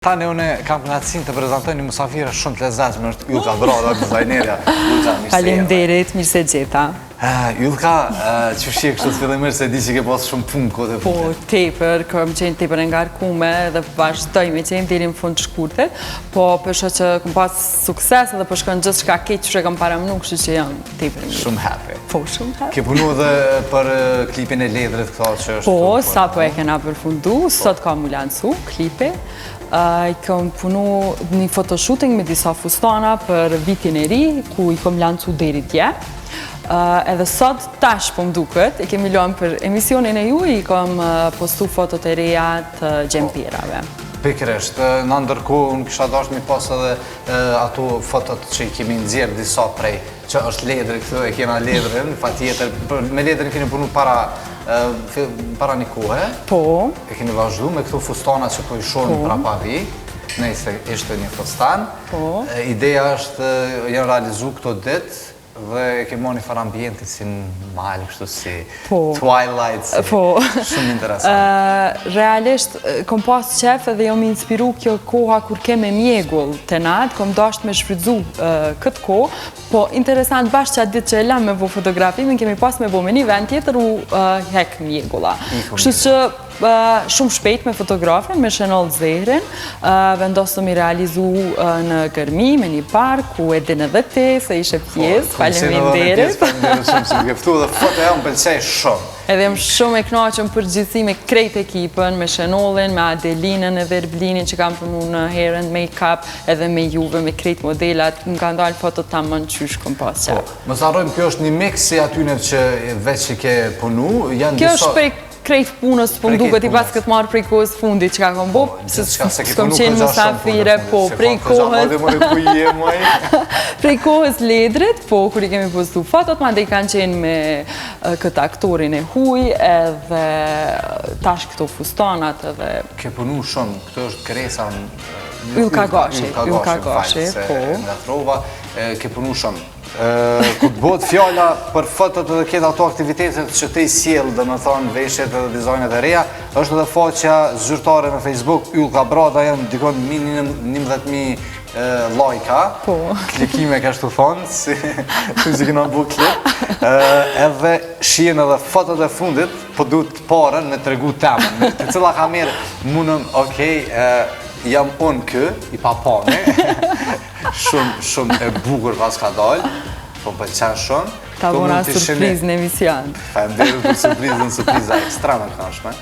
Tani une kam knatësin të prezentoj një musafire shumë të lezetshme, është Ylka Broda, dizajnerja. Faleminderit, mirë se gjeta. Ylka, që shie kështu të fillimisht se di që ke pasur shumë punë kote Po, tepër, kam qenë tepër ngarkume dhe vazhdoj me qenë deri në fund të shkurtit, po përshë që kam pas sukses dhe përshkon gjithë shka keq që kam paramnu, kështu që janë tepër mirë. Shumë happy. Po, shumë happy. Ke punu dhe për klipin e ledrit këta që është... Po, sa po e kena përfundu, sot kam u lancu klipi. I kom punu një fotoshooting me disa fustana për vitin e ri, ku i kom lancu deri dje. Edhe sot tash po m'duket, i kemi luan për emisionin e ju, i kom postu fotot e reja të gjemperave. Pikresht, në ndërkohë unë kisha dash mi pas edhe ato fotot që i kemi nxjerr disa prej, që është ledri këtu, e kena ledrin, fa tjetër, me ledrin keni punu para një kohë, Po. E keni vazhdu me këto fustana që po i shonë prapa vi, nëjse ishte një fustan. Po. Ideja është, janë realizu këto ditë, dhe e ke mo një farë ambienti si në malë, kështu si Twilight, si shumë interesant. Realisht, kom pas qef edhe jam inspiru kjo koha kur keme mjegull të natë, kom dasht me shfrydzu këtë kohë, po interesant bashkë që atë ditë që e lam me bo fotografimin, kemi pas me bo me një vend tjetër u hek mjegulla. Kështu që shumë shpejt me fotografin, me Shenoll Zehrin, vendosëm i realizu në Gërmi, me një park, ku e din edhe ti, se ishe pjesë, faleminderit. Faleminderit shumë që më këftu dhe foto e më pëlqej shumë. Edhe jam shumë e knaqëm përgjithësi me krejt ekipën, me Shenollin, me Adelinën edhe Erblinin që kam punu në hair and make-up, edhe me juve, me krejt modelat, më ka ndalë fotot ta më në qysh këm pas që. Më sarojmë, kjo është një mix si atyne që veç që ke punu, kjo është prej krejt punës për duket i pas këtë marrë prej kohës fundi që ka kom bo, se s'kom qenë musafire, po, prej kohës ledrit, po, kur i kemi postu fotot, ma dhe i kanë qenë me këtë aktorin e huj, edhe tash këto fustanat, edhe... Ke punu shumë, këtë është kresa në... Ylka Gashi, po. Nga Trova, ke punu shumë. Ku të bëhet fjalla për fotot edhe këtë ato aktivitetet që te i sjellë, dhe më thonë veshjet edhe dizajnet e reja, është edhe faqja zyrtare në Facebook, Ylka Broda, janë dikon 11.000 lajka, klikime ka shtu thonë, si që këna bu klip, edhe shien edhe fotot e fundit, po du të parën me të regu temën, të cila ka merë munëm, okej, jam unë kë, i papane, shumë e bukur pas ka dalë, po më pëlqen shumë. Ta vona surpriz në emision. Faleminderit për surprizën, surpriza ekstrem e këndshme,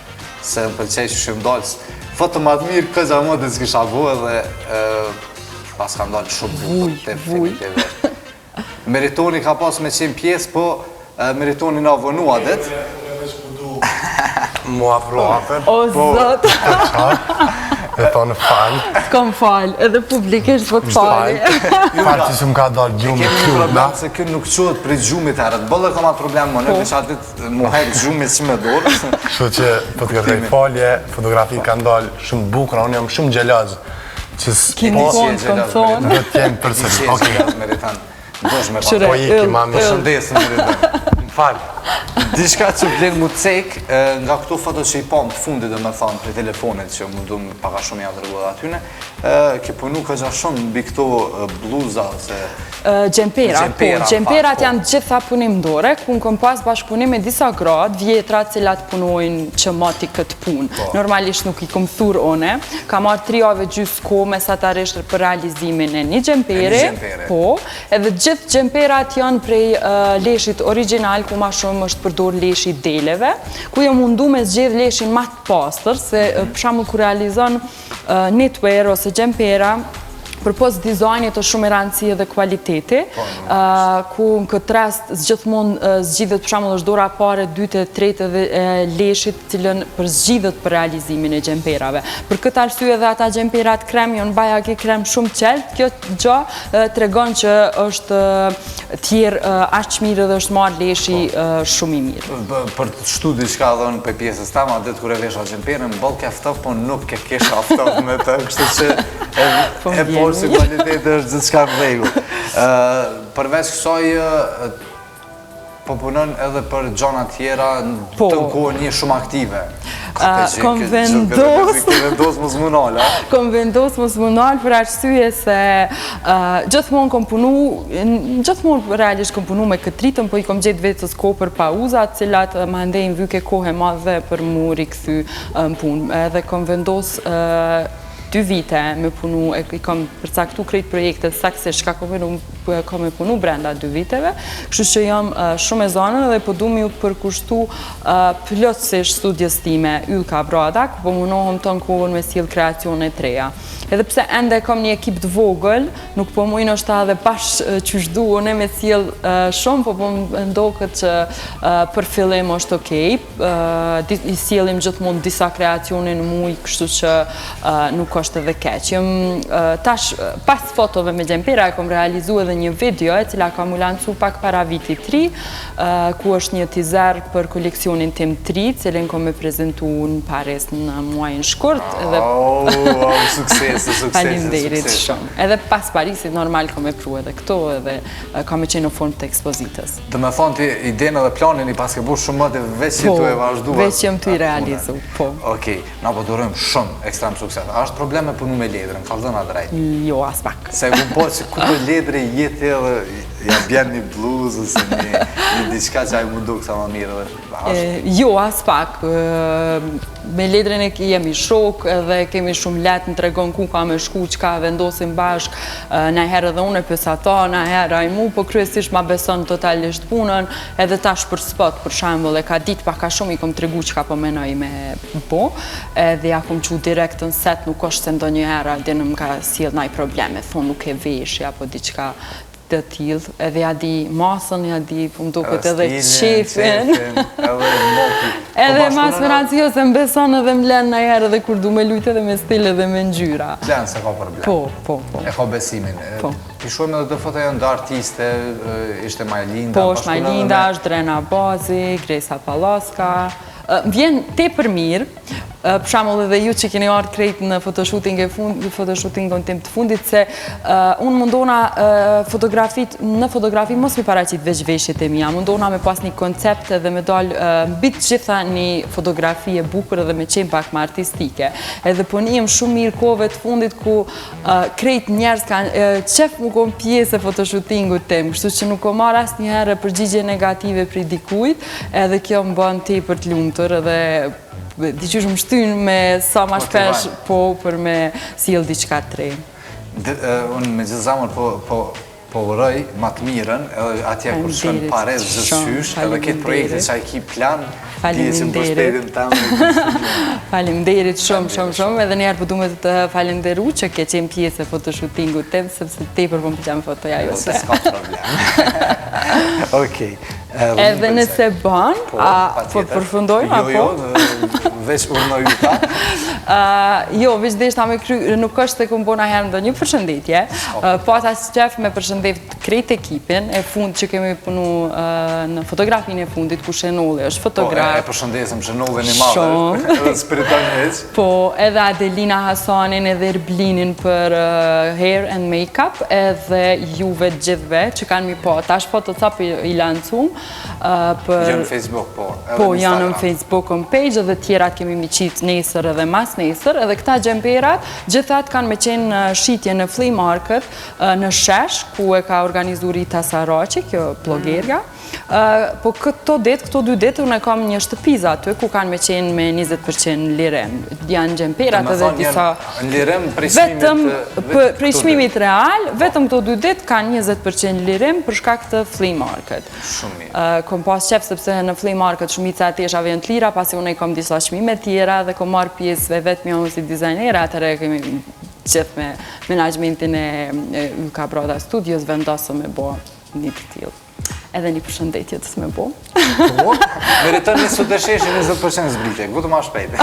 se më pëlqej që shumë dalës. Foto më të mirë, këza më dhe s'kisha bu edhe pas ka dalë shumë bukur, definitive. Meritoni ka pas me qenë pjesë, po Meritoni në avonua ditë. Mua afroapen. O, zotë! E thonë falë. Kom falë, edhe publikisht po të falë. Falë që më ka dalë gjumit kjurë. Kemi problem se kjo nuk quhet prej gjumit herët. Bëllë ka ma problem më në që atit mu hekë gjumit si me dorë. Kështu që fotografij falje, fotografi ka ndalë shumë bukra, unë jam shumë gjelazë. Kini konë, kom thonë. Dhe t'jenë përsëri. Oke, Meritan. Dosh me Po iki, mami. Më shëndesë, Meritan. Më falë. Dishka që vlenë mu cek, nga këto foto që i pam të fundit dhe me thanë për telefonet që më du më paka shumë janë të regu dhe atyne, ke punu këgja shumë bi këto bluza ose... Gjempera, po. Gjemperat janë gjitha punim dore, ku në kom pas bashkëpunim me disa gradë, vjetra cilat punojnë që mati këtë punë. Normalisht nuk i kom thur one, ka marrë 3 jave gjysë ko me satarisht për realizimin e një gjempere, po, edhe gjithë gjemperat janë prej leshit original, ku ma shumë është përdor leshi deleve, ku jo mundu me zgjedh leshin ma të pastër, se për shembull kur realizon knitwear ose gjempera, për pos dizajnit është shumë e rëndësi edhe kvaliteti, ku në këtë rast gjithmonë zgjidhet për shembull është dora pare, dyte, trete dhe leshit cilën për zgjidhet për realizimin e gjemperave. Për këtë arsye edhe ata gjemperat krem janë bajaki krem shumë qeltë, kjo gjë tregon që është tjerë aq mirë dhe është marrë leshi shumë i mirë. Për të shtu diçka dhënë për pjesës tama, ditë kur e vesha gjemperën, më bëllë keftof, po nuk ke kesha aftof me të, kështu që si kvalitet është gjithë shka në regu. Përveç kësaj, po punon edhe për gjona tjera të kohë një shumë aktive. Kom vendos mos munal, a? Kom vendos mos munal për arsye se gjithmonë kom punu, gjithmonë realisht kom punu me këtë ritëm, po i kom gjetë vetës kohë për pauzat, cilat ma ndejnë vyke kohë e madhe për mu rikëthy në punë. Edhe kom vendos 2 vite me punu, i kom përcaktu krejt projekte saksisht ka kom e punu brenda 2 viteve, kështu që jam shumë e zonën dhe po du mi u përkushtu plotësisht studjes time Ylka Brada, ku po munohëm të në kohën me sjell kreacione të reja. Edhe pse ende kom një ekip të vogël, nuk po mujnë është ta dhe pash qysh duone me sjell shumë, po po ndoket që për fillim është okej, i sjellim gjithmonë disa kreacione në muj, kështu që nuk është edhe keq. Tash, pas fotove me Gjempera, e kom realizu edhe një video, e cila kam u lancu pak para vitit 3, ku është një teaser për koleksionin tim 3, cilin kom me prezentu në Paris në muajin shkurt. Sukses. Faleminderit shumë. Edhe pas Parisit, normal, kom e pru edhe këto, edhe kam e qenë në form të ekspozitës. Dhe me thonë ti, idenë dhe planin i pas ke burë shumë më të veç që tu e vazhduar. Veç që më të i realizu, po. Okej, na po durojmë shumë ekstrem sukses. A është problem me punu me ledrën, kalëzën a drejt? Jo, as pak. Se ku po që ku për ledrë jetë edhe, ja bjen një bluzë, ose një diçka që ajë mundu kësa më mirë dhe... Jo, as pak. Me ledrën e jemi shok, edhe kemi shumë letë në tregon ku ka me shku, që ka vendosim bashk, në herë edhe unë e pës ata, në herë a i mu, po kryesisht ma beson totalisht punën, edhe tash për spot, për shambull, e ka dit paka shumë, i kom të regu që ka po menoj me bo, edhe ja kom që direkt në set, nuk është se ndo një herë, dhe në më ka siel naj probleme, thonë nuk e veshja, po diqka të tillë, edhe ja di masën, ja di, po më duket edhe qefin. Edhe mas më racio se më beson edhe më len në herë edhe kur du me lujtë edhe me stil edhe me ngjyra. Len se ka problem. Po. E ka besimin. Pishojmë edhe të foto janë dhe artiste, ishte Majlinda. Po, është Majlinda, është Drena Bazi, Gresa Palaska. Vjen te për mirë, për shembull edhe ju që keni ardhur krejt në fotoshootingun tim të fundit, se unë mundona në fotografi mos mi paraqit veç veshjet e mia, mundona me pas një koncept edhe me dal mbi të gjitha një fotografi e bukur edhe me qenë pak më artistike. Edhe po njem shumë mirë kohëve të fundit ku krejt njerëz kanë qef mu kon pjesë e fotoshootingut tim, kështu që nuk o marr asnjëherë përgjigje negative prej dikujt, edhe kjo më bën tepër të lumtur edhe diqysh më shtynë me sa ma shpesh po për me sjell diçka të re. Unë me gjithë zamër po uroj ma të mirën, edhe atje kur shkën Paris gjithësysh, edhe këtë projekte që a i ki plan, ti e që më përshpetin tamë. Faleminderit shumë, edhe njerë po du me të falenderu që ke qenë pjesë e fotoshootingut tem, sepse tepër po më pëlqen fotoja jote. Se s'ka problem. Okej. Edhe nëse ban, po përfundojmë, apo? Jo, veç urnë Ylka. Jo, veç dhe ishta me kry, nuk është të këmë bona herë ndo një përshëndetje, po ata që qef me përshëndet krejt ekipin, e fund që kemi punu në fotografin e fundit, ku Shenolli është fotograf. Po, e përshëndesim Shenolli një madhe, edhe spiriton heq. Po, edhe Adelina Hasanin, edhe Erblinin për hair and make-up, edhe juve gjithve që kanë mi po, tash Photoshop i lancum. Janë në Facebook, po. Po, janë në Facebook on page, edhe tjerat kemi mi qitë nesër edhe mas nesër, edhe këta Gjemperat, gjithat kanë me qenë shitje në flea market, në Shesh, ku e ka organizu Rita Saraci, kjo blogerja. Po këto 2 ditë, unë e kam një shtëpiza aty, ku kanë me qenë me 20% lirim. Janë Gjemperat edhe disa... Në lirim prej shmimit real, vetëm këto 2 ditë kanë 20% lirim për shkak të flea market. Shumë mirë. Kom pas qef sepse në flea market shumica e teshave janë të lira, pasi unë i kom disa shmime tjera dhe kom marrë pjesë vetë mja unë si dizajnera, atëre kemi gjithë me menaxhmentin e Ylka Brada Studios vendosëm me bo një të tillë. Edhe një përshëndetje të s'me bo. Po, meritën një sudesheshe 20% zbritje, gutë ma shpejte.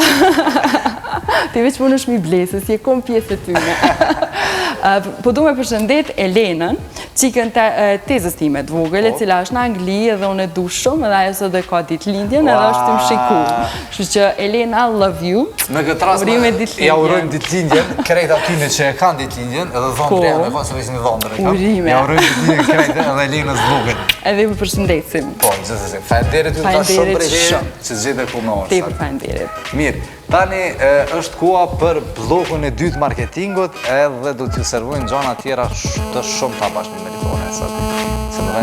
Ti veç punësh mi blesë, si e kom pjesë të tyne. Po du me përshëndet Elenën, qikën tezës time të vogël, e cila është në Angli edhe unë e du shumë, edhe ajo sot dhe ka ditëlindjen, edhe është të më shiku. Kështu që Elena, love you. Në këtë rast ja urojmë ditëlindjen, krejt atyne që e kanë ditëlindjen, edhe dhondre, me pas se vesh një dhondre. Urime. Ja urojmë ditëlindjen krejt edhe Elenës vogël. Edhe më përshëndesim. Po, gjithsesi. Faleminderit ju ta shumë për ide që zgjidhe punore. Tepër faleminderit. Mirë, tani është koha për bllokun e dytë marketingut edhe do t'ju servojnë gjana tjera të shumë ta bashkë me Melitone sot. Se më